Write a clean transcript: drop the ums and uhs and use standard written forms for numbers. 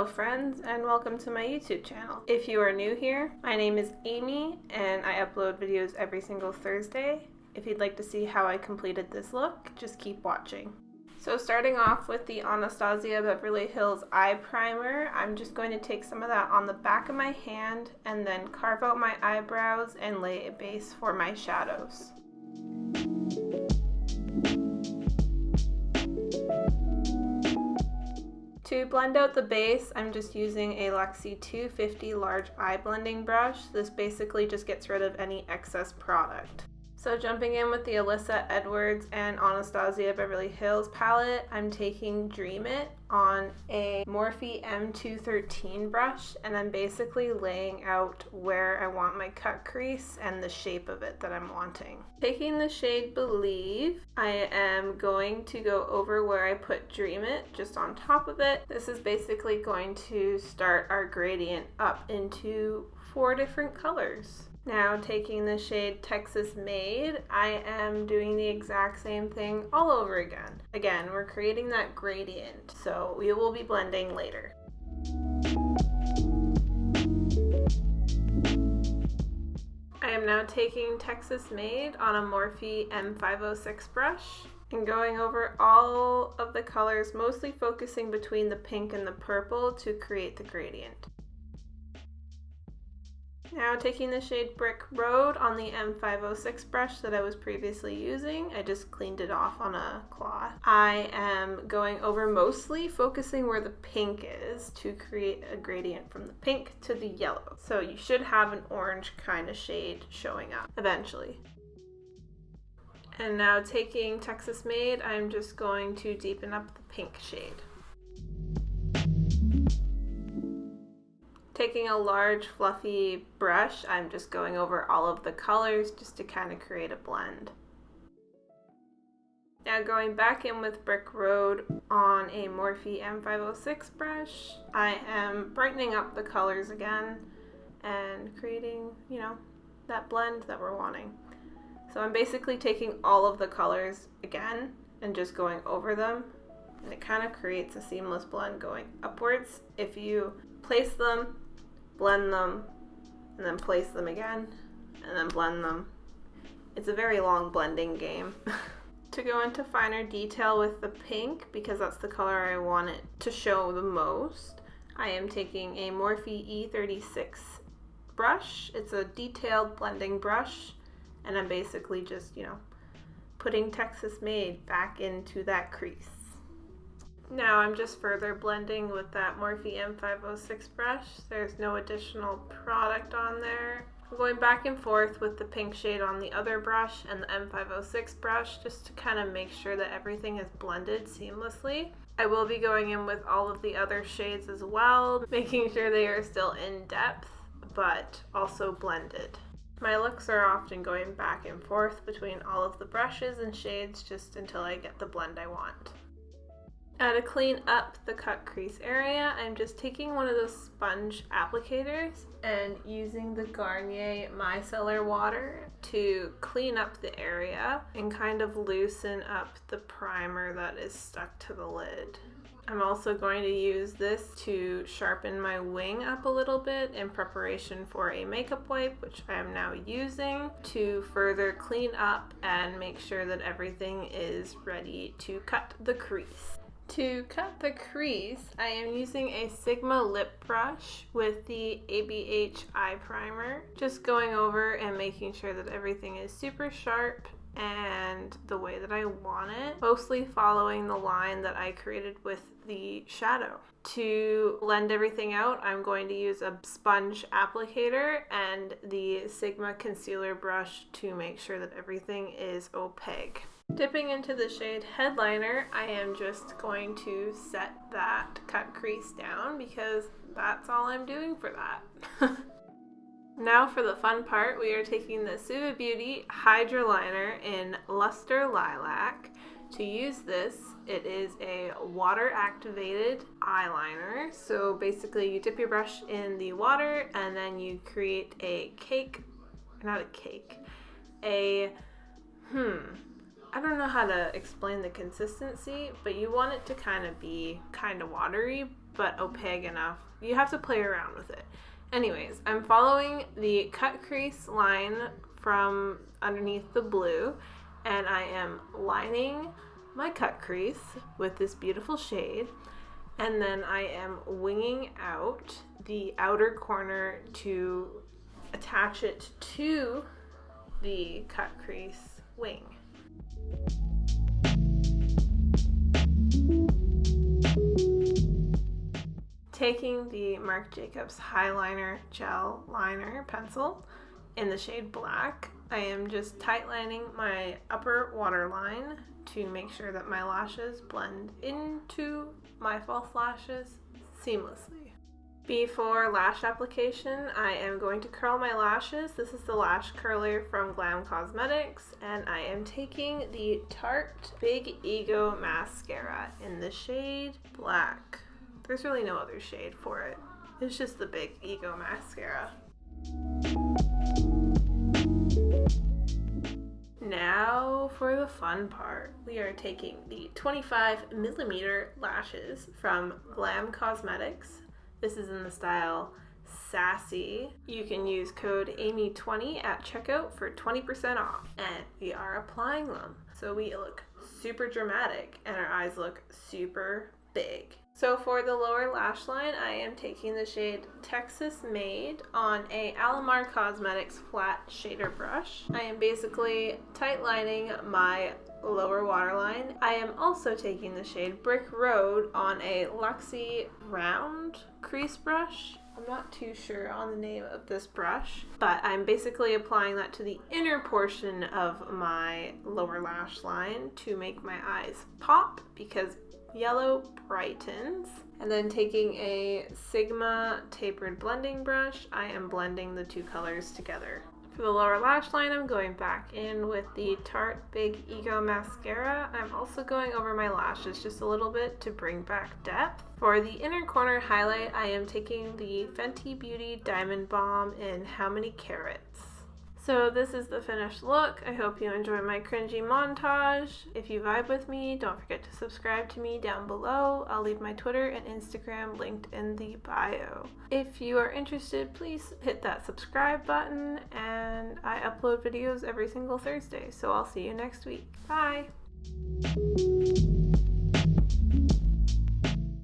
Hello friends, and welcome to my YouTube channel. If you are new here, my name is Amy and I upload videos every single Thursday. If you'd like to see how I completed this look, just keep watching. So starting off with the Anastasia Beverly Hills Eye Primer, I'm just going to take some of that on the back of my hand and then carve out my eyebrows and lay a base for my shadows. To blend out the base, I'm just using a ALYSSA 250 large eye blending brush. This basically just gets rid of any excess product. So jumping in with the ALYSSA Edwards and Anastasia Beverly Hills palette, I'm taking Dream It on a Morphe M213 brush, and I'm basically laying out where I want my cut crease and the shape of it that I'm wanting. Taking the shade Believe, I am going to go over where I put Dream It, just on top of it. This is basically going to start our gradient up into 4 different colors. Now taking the shade Texas Made, I am doing the exact same thing all over again. Again, we're creating that gradient, so we will be blending later. I am now taking Texas Made on a Morphe M506 brush and going over all of the colors, mostly focusing between the pink and the purple to create the gradient. Now taking the shade Brick Road on the M506 brush that I was previously using, I just cleaned it off on a cloth. I am going over mostly focusing where the pink is to create a gradient from the pink to the yellow. So you should have an orange kind of shade showing up eventually. And now taking Texas Made, I'm just going to deepen up the pink shade. Taking a large fluffy brush, I'm just going over all of the colors just to kind of create a blend. Now going back in with Brick Road on a Morphe M506 brush, I am brightening up the colors again and creating, that blend that we're wanting. So I'm basically taking all of the colors again and just going over them, and it kind of creates a seamless blend going upwards. If you place them, blend them, and then place them again, and then blend them. It's a very long blending game. To go into finer detail with the pink, because that's the color I want it to show the most, I am taking a Morphe E36 brush. It's a detailed blending brush, and I'm basically just, putting Texas Made back into that crease. Now I'm just further blending with that Morphe M506 brush. There's no additional product on there. I'm going back and forth with the pink shade on the other brush and the M506 brush just to kind of make sure that everything is blended seamlessly. I will be going in with all of the other shades as well, making sure they are still in depth, but also blended. My looks are often going back and forth between all of the brushes and shades just until I get the blend I want. Now to clean up the cut crease area, I'm just taking one of those sponge applicators and using the Garnier Micellar water to clean up the area and kind of loosen up the primer that is stuck to the lid. I'm also going to use this to sharpen my wing up a little bit in preparation for a makeup wipe, which I am now using to further clean up and make sure that everything is ready to cut the crease. To cut the crease, I am using a Sigma lip brush with the ABH eye primer, just going over and making sure that everything is super sharp and the way that I want it, mostly following the line that I created with the shadow. To blend everything out, I'm going to use a sponge applicator and the Sigma concealer brush to make sure that everything is opaque. Dipping into the shade Headliner, I am just going to set that cut crease down because that's all I'm doing for that. Now for the fun part, we are taking the Suva Beauty Hydra Liner in Luster Lilac. To use this, it is a water-activated eyeliner. So basically you dip your brush in the water and then you create I don't know how to explain the consistency, but you want it to kind of be kind of watery, but opaque enough. You have to play around with it. Anyways, I'm following the cut crease line from underneath the blue, and I am lining my cut crease with this beautiful shade, and then I am winging out the outer corner to attach it to the cut crease wing. Taking the Marc Jacobs Eyeliner Gel Liner Pencil in the shade Black, I am just tightlining my upper waterline to make sure that my lashes blend into my false lashes seamlessly. Before lash application, I am going to curl my lashes. This is the lash curler from Glam Cosmetics, and I am taking the Tarte Big Ego Mascara in the shade Black. There's really no other shade for it. It's just the Big Ego Mascara. Now for the fun part. We are taking the 25mm lashes from Glam Cosmetics. This is in the style Sassy. You can use code AMY20 at checkout for 20% off. And we are applying them. So we look super dramatic and our eyes look super big. So for the lower lash line, I am taking the shade Texas Made on a Alamar Cosmetics flat shader brush. I am basically tightlining my lower waterline. I am also taking the shade Brick Road on a Luxie round crease brush. I'm not too sure on the name of this brush, but I'm basically applying that to the inner portion of my lower lash line to make my eyes pop, because yellow brightens. And then taking a Sigma tapered blending brush, I am blending the two colors together. For the lower lash line, I'm going back in with the Tarte Big Ego Mascara. I'm also going over my lashes just a little bit to bring back depth. For the inner corner highlight, I am taking the Fenty Beauty Diamond Balm in How Many Carats. So this is the finished look. I hope you enjoy my cringy montage. If you vibe with me, don't forget to subscribe to me down below. I'll leave my Twitter and Instagram linked in the bio. If you are interested, please hit that subscribe button, and I upload videos every single Thursday, so I'll see you next week. Bye!